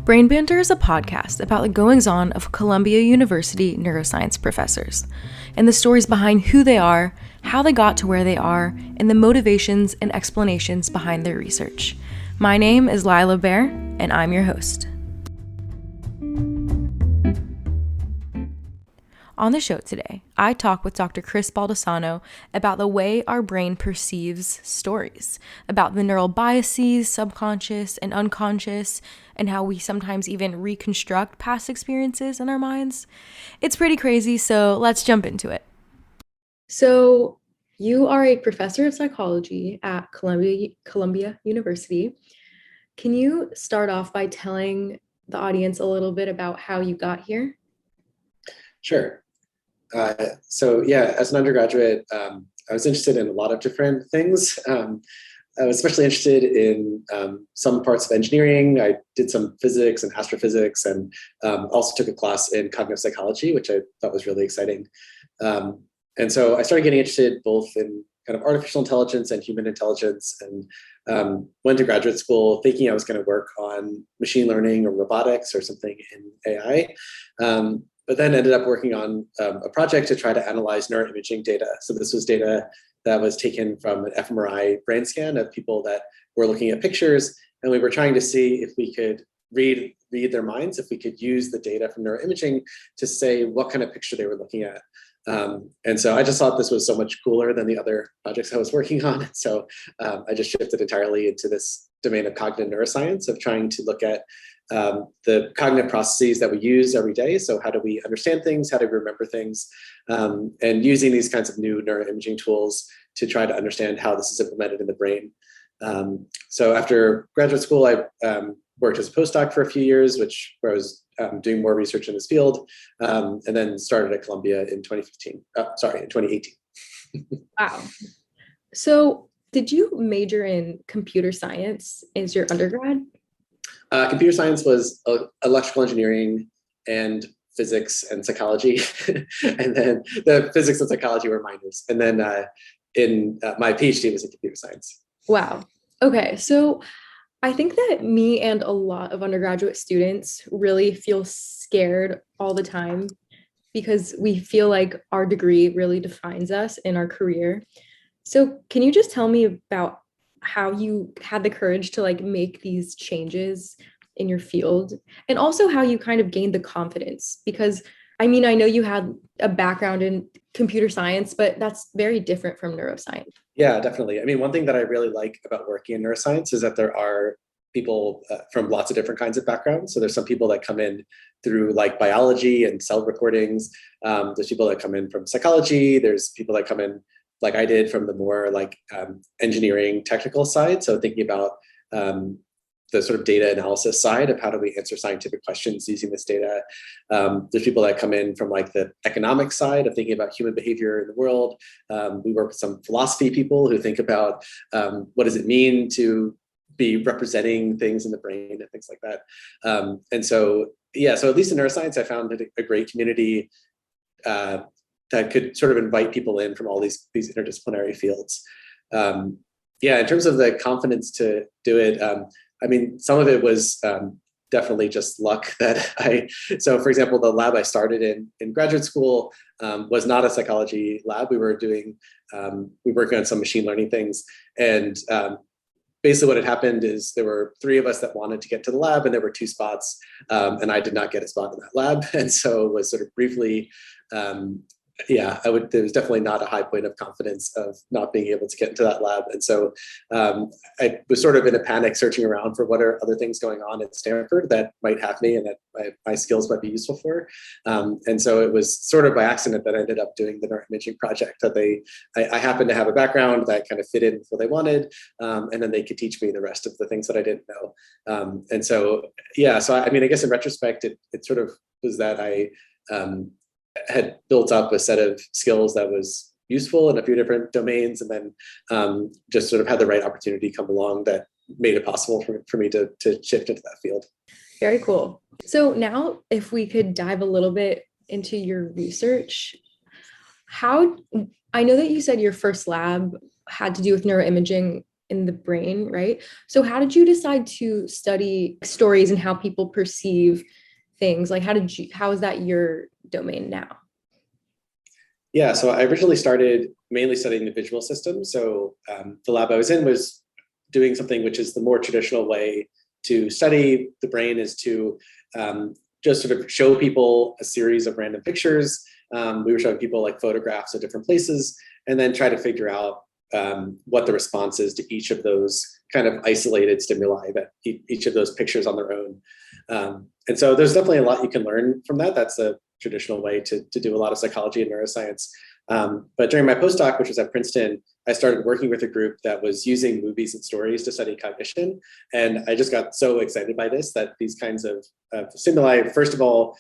Brain Banter is a podcast about the goings-on of Columbia University neuroscience professors and the stories behind who they are, how they got to where they are, and the motivations and explanations behind their research. My name is Lila Bear, and I'm your host. On the show today, I talk with Dr. Chris Baldassano about the way our brain perceives stories, about the neural biases, subconscious and unconscious, and how we sometimes even reconstruct past experiences in our minds. It's pretty crazy, so let's jump into it. So, you are a professor of psychology at Columbia University. Can you start off by telling the audience a little bit about how you got here? Sure. As an undergraduate, I was interested in a lot of different things. I was especially interested in some parts of engineering. I did some physics and astrophysics, and also took a class in cognitive psychology, which I thought was really exciting. And so I started getting interested both in kind of artificial intelligence and human intelligence, and went to graduate school thinking I was going to work on machine learning or robotics or something in AI. But then ended up working on a project to try to analyze neuroimaging data. So this was data that was taken from an fMRI brain scan of people that were looking at pictures, and we were trying to see if we could read their minds, if we could use the data from neuroimaging to say what kind of picture they were looking at. And so I just thought this was so much cooler than the other projects I was working on. So I just shifted entirely into this domain of cognitive neuroscience, of trying to look at the cognitive processes that we use every day. So how do we understand things? How do we remember things? And using these kinds of new neuroimaging tools to try to understand how this is implemented in the brain. So after graduate school, I worked as a postdoc for a few years, where I was doing more research in this field, and then started at Columbia in 2018. Wow. So did you major in computer science as your undergrad? Computer science was electrical engineering and physics and psychology. And then the physics and psychology were minors. And then my PhD was in computer science. Wow. Okay. So I think that me and a lot of undergraduate students really feel scared all the time because we feel like our degree really defines us in our career. So can you just tell me about how you had the courage to make these changes in your field, and also how you kind of gained the confidence? Because I know you had a background in computer science, but that's very different from neuroscience. Yeah, definitely. One thing that I really like about working in neuroscience is that there are people from lots of different kinds of backgrounds. So there's some people that come in through biology and cell recordings. There's people that come in from psychology. There's people that come in like I did from the more engineering technical side. So thinking about the sort of data analysis side of how do we answer scientific questions using this data. There's people that come in from the economic side of thinking about human behavior in the world. We work with some philosophy people who think about what does it mean to be representing things in the brain and things like that. So at least in neuroscience, I found a great community that could sort of invite people in from all these interdisciplinary fields. In terms of the confidence to do it, some of it was definitely just luck so for example, the lab I started in graduate school was not a psychology lab. We were working on some machine learning things. And basically what had happened is there were 3 of us that wanted to get to the lab, and there were 2 spots, and I did not get a spot in that lab. And so it was sort of briefly, there was definitely not a high point of confidence of not being able to get into that lab. And so I was sort of in a panic searching around for what are other things going on at Stanford that might have me and that my skills might be useful for. And so it was sort of by accident that I ended up doing the neuroimaging project. I happened to have a background that kind of fit in with what they wanted, and then they could teach me the rest of the things that I didn't know. I guess in retrospect, it sort of was that I had built up a set of skills that was useful in a few different domains, and then just sort of had the right opportunity come along that made it possible for me to shift into that field. Very cool. So now if we could dive a little bit into your research, I know that you said your first lab had to do with neuroimaging. in the brain, right? So how did you decide to study stories and how people perceive things? Like how is that your domain now? Yeah, so I originally started mainly studying the visual system. So the lab I was in was doing something which is the more traditional way to study the brain, is to just sort of show people a series of random pictures. We were showing people like photographs of different places, and then try to figure out what the response is to each of those kind of isolated stimuli, that each of those pictures on their own. And so there's definitely a lot you can learn from that. That's a traditional way to do a lot of psychology and neuroscience. But during my postdoc, which was at Princeton, I started working with a group that was using movies and stories to study cognition. And I just got so excited by this, that these kinds of stimuli, first of all,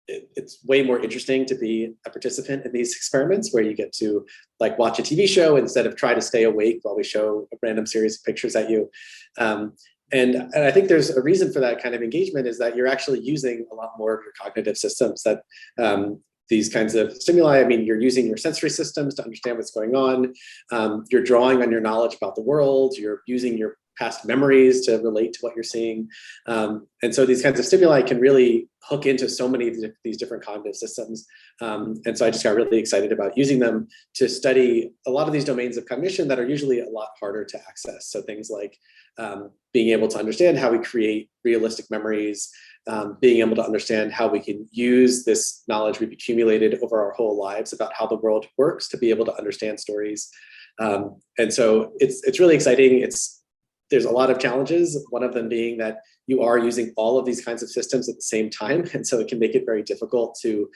it's way more interesting to be a participant in these experiments, where you get to like watch a TV show instead of try to stay awake while we show a random series of pictures at you. And I think there's a reason for that kind of engagement, is that you're actually using a lot more of your cognitive systems, that these kinds of stimuli, I mean, you're using your sensory systems to understand what's going on. You're drawing on your knowledge about the world. You're using your past memories to relate to what you're seeing. And so these kinds of stimuli can really hook into so many of these different cognitive systems. And so I just got really excited about using them to study a lot of these domains of cognition that are usually a lot harder to access. So things like being able to understand how we create realistic memories, being able to understand how we can use this knowledge we've accumulated over our whole lives about how the world works to be able to understand stories. And so it's really exciting. There's a lot of challenges, one of them being that you are using all of these kinds of systems at the same time. And so it can make it very difficult to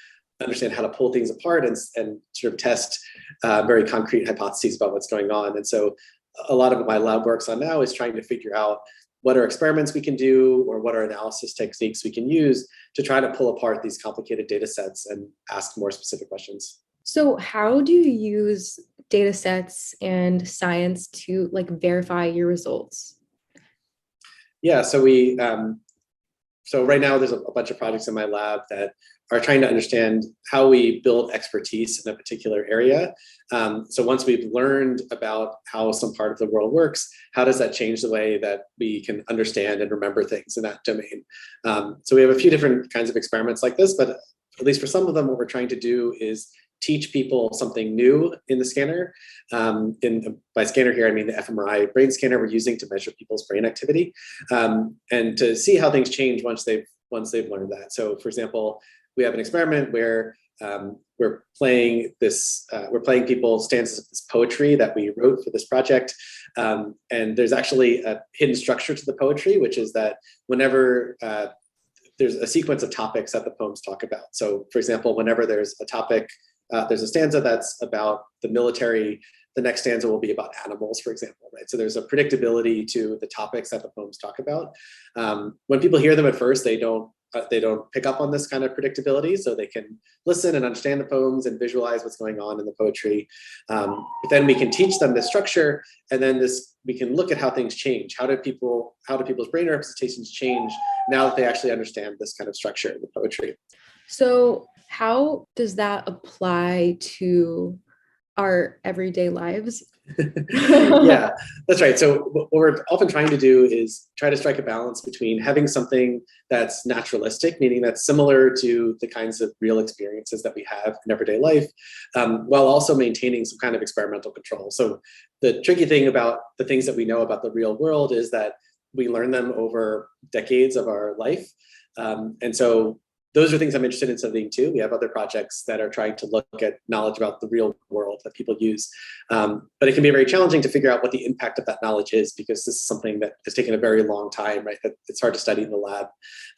understand how to pull things apart and sort of test very concrete hypotheses about what's going on. And so a lot of what my lab works on now is trying to figure out what are experiments we can do, or what are analysis techniques we can use to try to pull apart these complicated data sets and ask more specific questions. So how do you use data sets and science to like verify your results? Yeah, so so right now there's a bunch of projects in my lab that are trying to understand how we build expertise in a particular area. So once we've learned about how some part of the world works, how does that change the way that we can understand and remember things in that domain? So we have a few different kinds of experiments like this, but at least for some of them, what we're trying to do is teach people something new in the scanner. By scanner here, I mean the fMRI brain scanner we're using to measure people's brain activity, and to see how things change once they've learned that. So, for example, we have an experiment where we're playing people stanzas of this poetry that we wrote for this project, and there's actually a hidden structure to the poetry, which is that whenever there's a sequence of topics that the poems talk about. So, for example, whenever there's a topic, there's a stanza that's about the military, the next stanza will be about animals, for example, right? So there's a predictability to the topics that the poems talk about. When people hear them at first, they don't pick up on this kind of predictability, so they can listen and understand the poems and visualize what's going on in the poetry. But then we can teach them this structure, and then we can look at how things change. How do people's brain representations change now that they actually understand this kind of structure in the poetry? So how does that apply to our everyday lives? Yeah, that's right. So what we're often trying to do is try to strike a balance between having something that's naturalistic, meaning that's similar to the kinds of real experiences that we have in everyday life, while also maintaining some kind of experimental control. So the tricky thing about the things that we know about the real world is that we learn them over decades of our life. And so those are things I'm interested in studying too. We have other projects that are trying to look at knowledge about the real world that people use. But it can be very challenging to figure out what the impact of that knowledge is, because this is something that has taken a very long time, right? It's hard to study in the lab.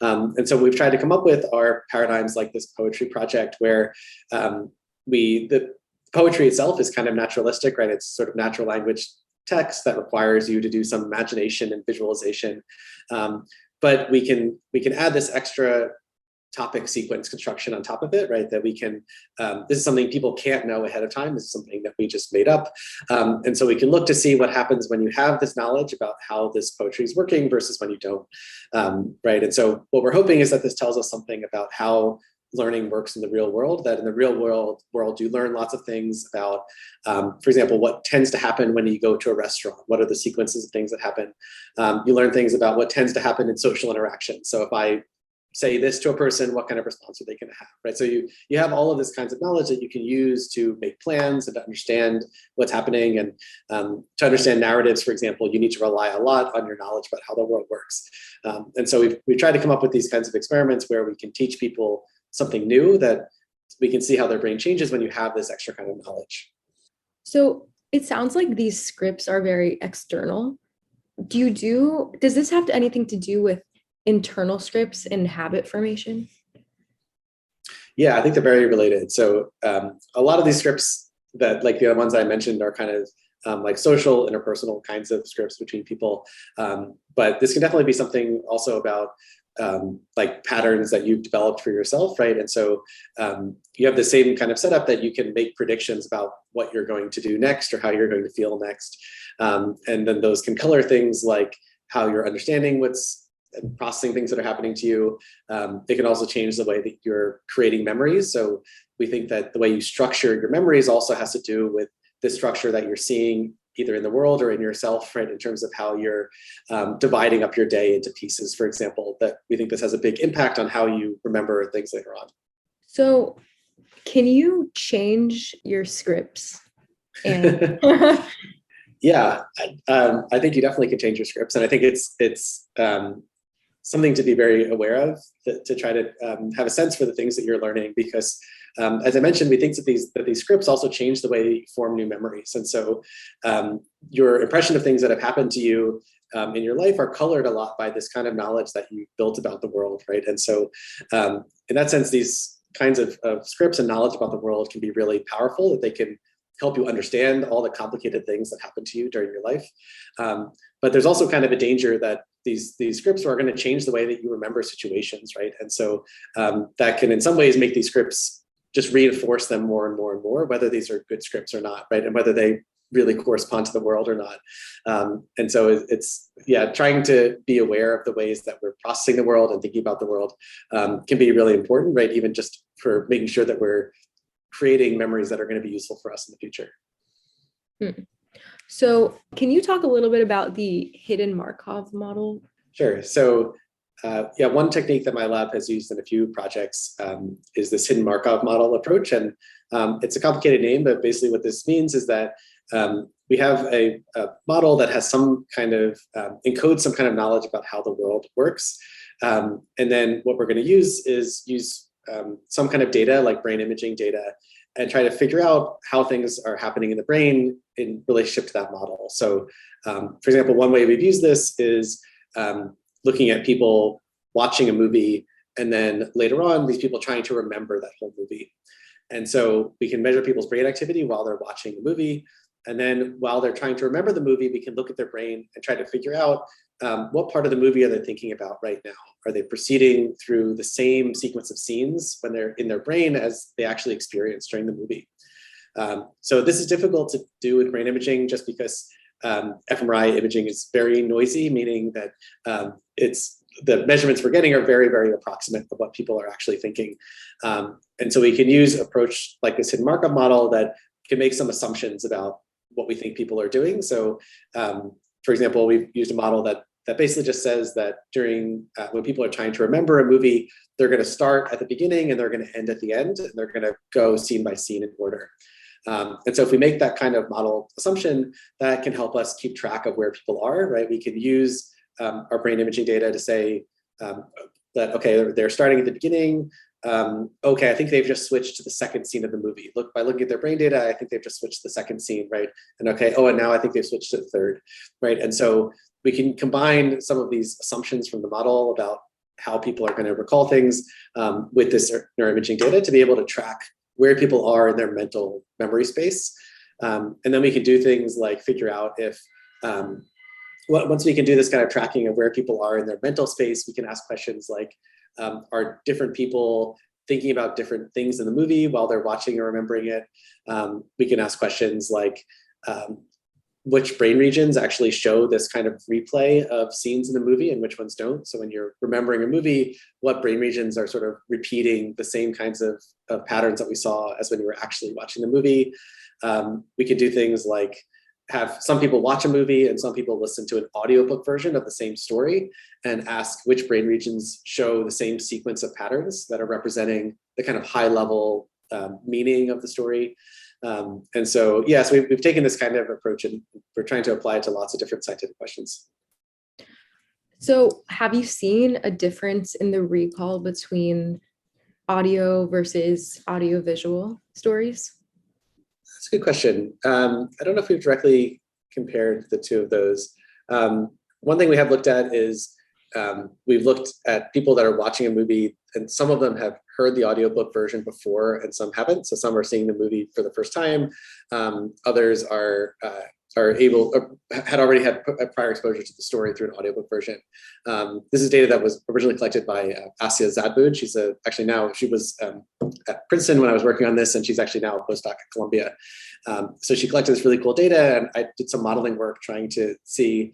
And so we've tried to come up with our paradigms like this poetry project, where the poetry itself is kind of naturalistic, right? It's sort of natural language text that requires you to do some imagination and visualization. But we can add this extra topic sequence construction on top of it, right? That we can, this is something people can't know ahead of time. This is something that we just made up. And so we can look to see what happens when you have this knowledge about how this poetry is working versus when you don't, right? And so what we're hoping is that this tells us something about how learning works in the real world, that in the real world you learn lots of things about, for example, what tends to happen when you go to a restaurant. What are the sequences of things that happen? You learn things about what tends to happen in social interaction. So if I say this to a person, what kind of response are they going to have, right? So you have all of this kinds of knowledge that you can use to make plans and to understand what's happening. And to understand narratives, for example, you need to rely a lot on your knowledge about how the world works. And so we've tried to come up with these kinds of experiments where we can teach people something new, that we can see how their brain changes when you have this extra kind of knowledge. So it sounds like these scripts are very external. Does this have anything to do with internal scripts and habit formation? Yeah, I think they're very related. So a lot of these scripts that, like the ones I mentioned, are kind of like social, interpersonal kinds of scripts between people. But this can definitely be something also about like patterns that you've developed for yourself, right? And so you have the same kind of setup that you can make predictions about what you're going to do next or how you're going to feel next. And then those can color things like how you're understanding what's and processing things that are happening to you. It can also change the way that you're creating memories. So we think that the way you structure your memories also has to do with the structure that you're seeing either in the world or in yourself, right? In terms of how you're dividing up your day into pieces, for example, that we think this has a big impact on how you remember things later on. So can you change your scripts? And yeah, I think you definitely can change your scripts. And I think it's something to be very aware of, to try to have a sense for the things that you're learning, because as I mentioned, we think that these scripts also change the way you form new memories. And so your impression of things that have happened to you in your life are colored a lot by this kind of knowledge that you built about the world, right? And so in that sense, these kinds of scripts and knowledge about the world can be really powerful, that they can help you understand all the complicated things that happen to you during your life. But there's also kind of a danger that these scripts are going to change the way that you remember situations, right? And so that can in some ways make these scripts just reinforce them more and more and more, whether these are good scripts or not, right? And whether they really correspond to the world or not. And so it's, yeah, trying to be aware of the ways that we're processing the world and thinking about the world can be really important, right? Even just for making sure that we're creating memories that are going to be useful for us in the future. So can you talk a little bit about the hidden Markov model? Sure. So yeah, one technique that my lab has used in a few projects is this hidden Markov model approach. And it's a complicated name, but basically what this means is that we have a model that has some kind of, encodes some kind of knowledge about how the world works. And then what we're going to use is some kind of data, like brain imaging data, and try to figure out how things are happening in the brain in relationship to that model. So for example, one way we've used this is looking at people watching a movie, and then later on, these people trying to remember that whole movie. And so we can measure people's brain activity while they're watching the movie. And then while they're trying to remember the movie, we can look at their brain and try to figure out what part of the movie are they thinking about right now? Are they proceeding through the same sequence of scenes when they're in their brain as they actually experienced during the movie? So this is difficult to do with brain imaging just because fMRI imaging is very noisy, meaning that the measurements we're getting are very, very approximate of what people are actually thinking. And so we can use an approach like this hidden Markov model that can make some assumptions about what we think people are doing. So for example, we've used a model that basically just says that during when people are trying to remember a movie, they're going to start at the beginning and they're going to end at the end, and they're going to go scene by scene in order. And so if we make that kind of model assumption, that can help us keep track of where people are, right? We can use our brain imaging data to say that, okay, they're starting at the beginning. Okay, I think they've just switched to the second scene of the movie. By looking at their brain data, I think they've just switched to the second scene, right? And okay, and now I think they've switched to the third, right? And so we can combine some of these assumptions from the model about how people are going to recall things with this neuroimaging data to be able to track where people are in their mental memory space. And then we can do things like figure out if, once we can do this kind of tracking of where people are in their mental space, we can ask questions like, are different people thinking about different things in the movie while they're watching or remembering it? We can ask questions like, which brain regions actually show this kind of replay of scenes in the movie and which ones don't. So when you're remembering a movie, what brain regions are sort of repeating the same kinds of patterns that we saw as when you were actually watching the movie. We could do things like have some people watch a movie and some people listen to an audiobook version of the same story and ask which brain regions show the same sequence of patterns that are representing the kind of high level meaning of the story. And so, yes, we've taken this kind of approach and we're trying to apply it to lots of different scientific questions. So have you seen a difference in the recall between audio versus audio-visual stories? That's a good question. I don't know if we've directly compared the two of those. One thing we have looked at is we've looked at people that are watching a movie, and some of them have heard the audiobook version before and some haven't. So some are seeing the movie for the first time. Others had already had prior exposure to the story through an audiobook version. This is data that was originally collected by Asya Zadboud. She was at Princeton when I was working on this, and she's actually now a postdoc at Columbia. So she collected this really cool data, and I did some modeling work trying to see,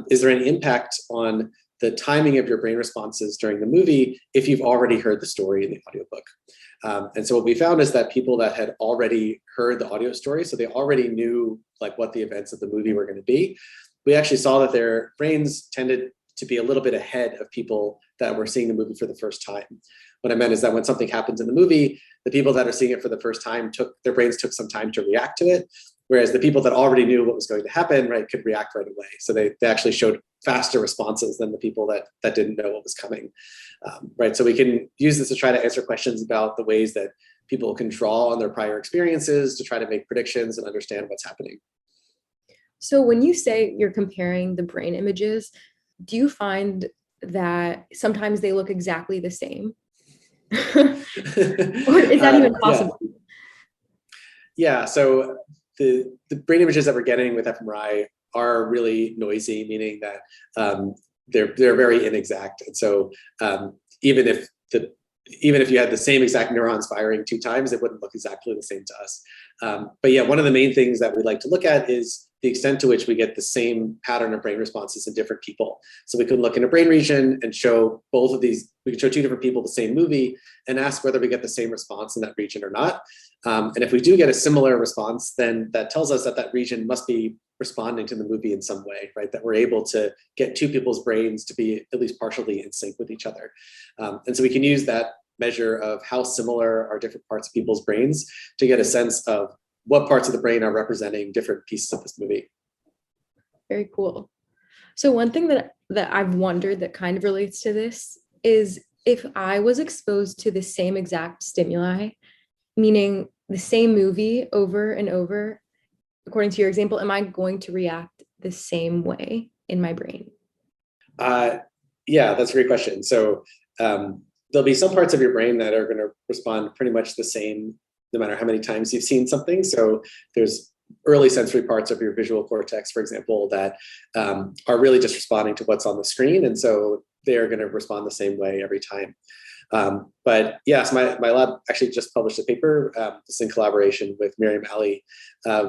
is there any impact on the timing of your brain responses during the movie if you've already heard the story in the audiobook. And so what we found is that people that had already heard the audio story, so they already knew like what the events of the movie were going to be, we actually saw that their brains tended to be a little bit ahead of people that were seeing the movie for the first time. What I meant is that when something happens in the movie, the people that are seeing it for the first time their brains took some time to react to it, whereas the people that already knew what was going to happen, right, could react right away. So they actually showed faster responses than the people that didn't know what was coming, right? So we can use this to try to answer questions about the ways that people can draw on their prior experiences to try to make predictions and understand what's happening. So when you say you're comparing the brain images, do you find that sometimes they look exactly the same? Or is that even possible? Yeah, so the brain images that we're getting with fMRI are really noisy, meaning that they're very inexact. And so even if you had the same exact neurons firing 2 times, it wouldn't look exactly the same to us. But yeah, one of the main things that we like to look at is the extent to which we get the same pattern of brain responses in different people. So we can look in a brain region and show both of these, we can show 2 different people the same movie and ask whether we get the same response in that region or not. And if we do get a similar response, then that tells us that that region must be responding to the movie in some way, right? That we're able to get 2 people's brains to be at least partially in sync with each other. And so we can use that measure of how similar are different parts of people's brains to get a sense of what parts of the brain are representing different pieces of this movie. Very cool. So one thing that I've wondered that kind of relates to this is if I was exposed to the same exact stimuli, meaning the same movie over and over, according to your example, am I going to react the same way in my brain? Yeah, that's a great question. So there'll be some parts of your brain that are going to respond pretty much the same no matter how many times you've seen something. So there's early sensory parts of your visual cortex, for example, that are really just responding to what's on the screen. And so they're going to respond the same way every time. But yes, my lab actually just published a paper, this in collaboration with Miriam Ali.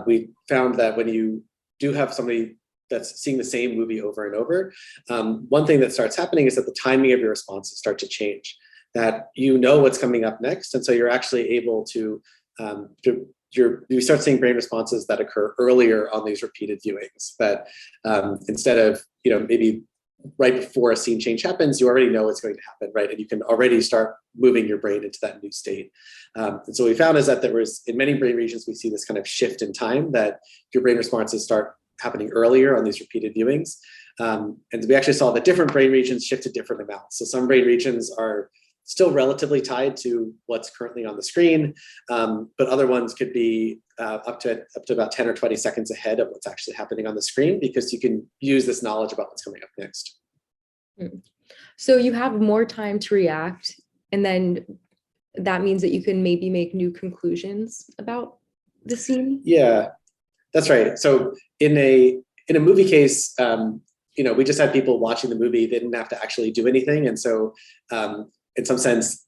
We found that when you do have somebody that's seeing the same movie over and over, one thing that starts happening is that the timing of your responses start to change, that you know what's coming up next. And so you're actually able to you start seeing brain responses that occur earlier on these repeated viewings, that instead of, maybe right before a scene change happens, you already know it's going to happen, right? And you can already start moving your brain into that new state. And so what we found is that there was, in many brain regions, we see this kind of shift in time, that your brain responses start happening earlier on these repeated viewings. And we actually saw that different brain regions shift to different amounts. So some brain regions are still relatively tied to what's currently on the screen, but other ones could be up to about 10 or 20 seconds ahead of what's actually happening on the screen, because you can use this knowledge about what's coming up next. So you have more time to react, and then that means that you can maybe make new conclusions about the scene? Yeah, that's right. So in a movie case, we just had people watching the movie. They didn't have to actually do anything. And so in some sense,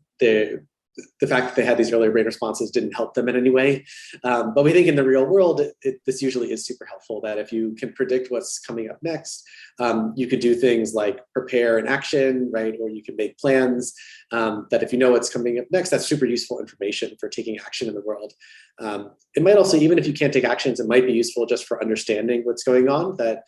the fact that they had these earlier brain responses didn't help them in any way. But we think in the real world, this usually is super helpful, that if you can predict what's coming up next, you could do things like prepare an action, right? Or you can make plans that if you know what's coming up next, that's super useful information for taking action in the world. It might also, even if you can't take actions, it might be useful just for understanding what's going on, that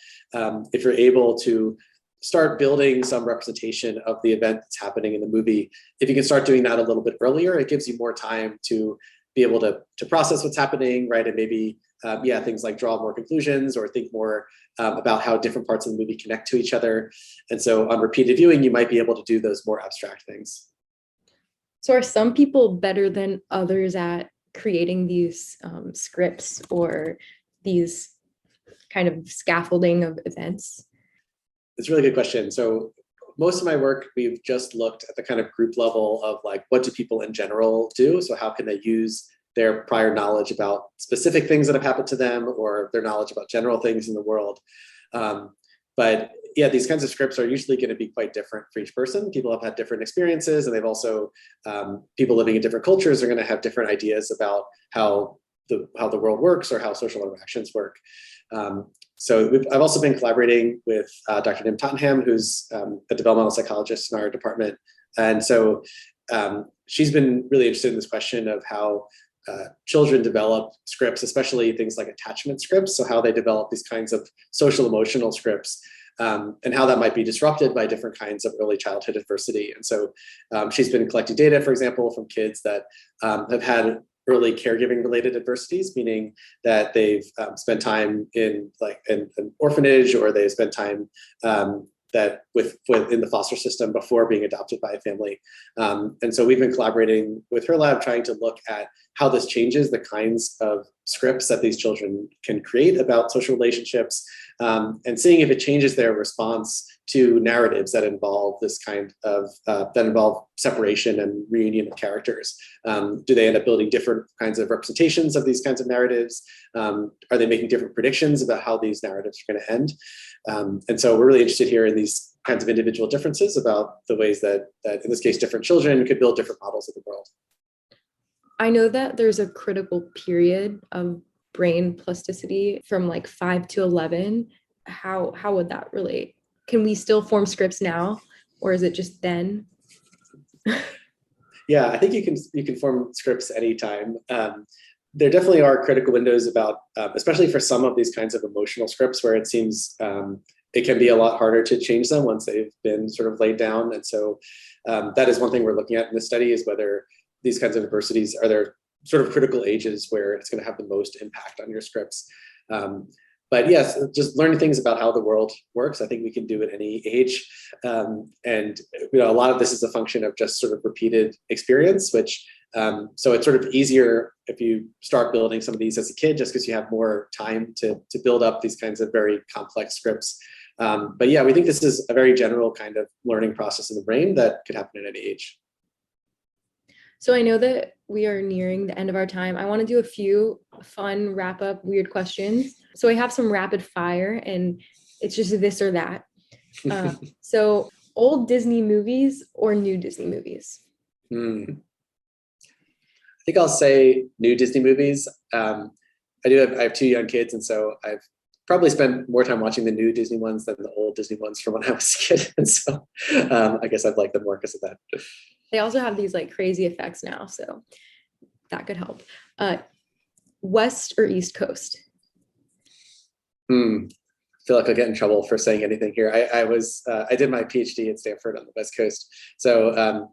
if you're able to start building some representation of the event that's happening in the movie, if you can start doing that a little bit earlier, it gives you more time to be able to process what's happening, right? And maybe, things like draw more conclusions or think more about how different parts of the movie connect to each other. And so on repeated viewing, you might be able to do those more abstract things. So are some people better than others at creating these scripts or these kind of scaffolding of events? It's a really good question. So most of my work, we've just looked at the kind of group level of like, what do people in general do? So how can they use their prior knowledge about specific things that have happened to them or their knowledge about general things in the world. But yeah, these kinds of scripts are usually going to be quite different for each person. People have had different experiences, and they've also, people living in different cultures are going to have different ideas about how the world works or how social interactions work. So I've also been collaborating with Dr. Nim Tottenham, who's a developmental psychologist in our department. And so she's been really interested in this question of how children develop scripts, especially things like attachment scripts. So how they develop these kinds of social emotional scripts, and how that might be disrupted by different kinds of early childhood adversity. And so she's been collecting data, for example, from kids that have had early caregiving related adversities, meaning that they've spent time in an orphanage, or they've spent time that in the foster system before being adopted by a family. And so we've been collaborating with her lab, trying to look at how this changes the kinds of scripts that these children can create about social relationships, and seeing if it changes their response to narratives that involve this kind of, that involve separation and reunion of characters. Do they end up building different kinds of representations of these kinds of narratives? Are they making different predictions about how these narratives are going to end? And so we're really interested here in these kinds of individual differences about the ways that in this case, different children could build different models of the world. I know that there's a critical period of brain plasticity from like 5 to 11. How would that relate? Can we still form scripts now, or is it just then? Yeah, I think you can form scripts anytime. There definitely are critical windows about, especially for some of these kinds of emotional scripts, where it seems it can be a lot harder to change them once they've been sort of laid down. And so that is one thing we're looking at in this study, is whether these kinds of adversities, are there sort of critical ages where it's going to have the most impact on your scripts. But yes, just learning things about how the world works, I think we can do at any age. And a lot of this is a function of just sort of repeated experience, which so it's sort of easier if you start building some of these as a kid, just because you have more time to build up these kinds of very complex scripts. But yeah, we think this is a very general kind of learning process in the brain that could happen at any age. So I know that we are nearing the end of our time. I want to do a few fun wrap up weird questions. So I have some rapid fire, and it's just this or that. So old Disney movies or new Disney movies? I think I'll say new Disney movies. I have 2 young kids, and so I've probably spent more time watching the new Disney ones than the old Disney ones from when I was a kid. And so I guess I've liked them more because of that. They also have these like crazy effects now, so that could help. West or East Coast? I feel like I'll get in trouble for saying anything here. I did my PhD at Stanford on the West Coast. So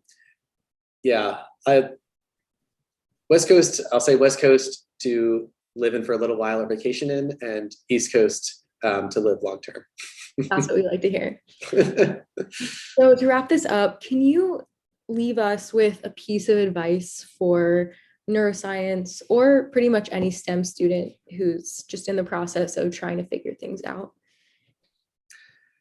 West Coast, I'll say West Coast to live in for a little while or vacation in, and East Coast to live long term. That's what we like to hear. So to wrap this up, can you leave us with a piece of advice for neuroscience or pretty much any STEM student who's just in the process of trying to figure things out?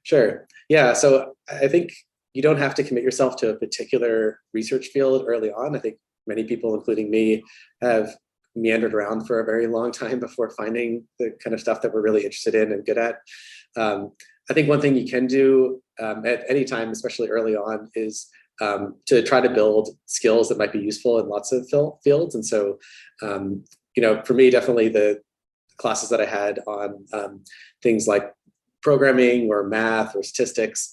Sure. Yeah. So I think you don't have to commit yourself to a particular research field early on. I think many people, including me, have meandered around for a very long time before finding the kind of stuff that we're really interested in and good at. I think one thing you can do at any time, especially early on, is to try to build skills that might be useful in lots of fields. And so, for me, definitely the classes that I had on things like programming or math or statistics,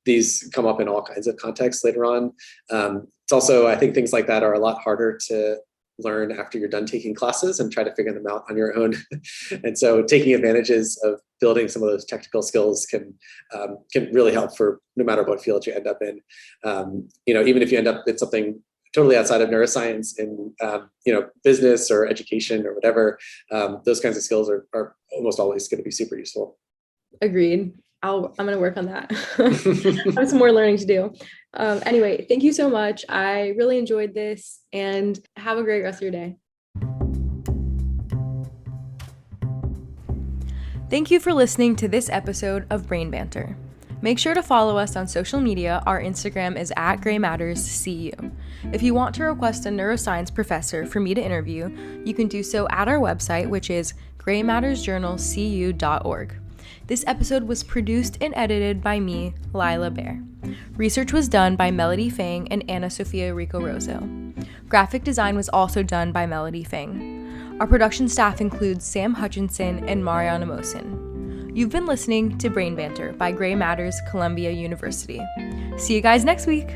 these come up in all kinds of contexts later on. It's also, I think things like that are a lot harder to learn after you're done taking classes and try to figure them out on your own. And so taking advantages of building some of those technical skills can really help for no matter what field you end up in. Even if you end up in something totally outside of neuroscience in business or education or whatever, those kinds of skills are almost always going to be super useful. Agreed. I'm going to work on that. I have some more learning to do. Anyway, thank you so much. I really enjoyed this, and have a great rest of your day. Thank you for listening to this episode of Brain Banter. Make sure to follow us on social media. Our Instagram is @GrayMattersCU. If you want to request a neuroscience professor for me to interview, you can do so at our website, which is graymattersjournalcu.org. This episode was produced and edited by me, Lila Bear. Research was done by Melody Fang and Anna Sophia Rico Rosso. Graphic design was also done by Melody Fang. Our production staff includes Sam Hutchinson and Mariana Mosin. You've been listening to Brain Banter by Gray Matters Columbia University. See you guys next week!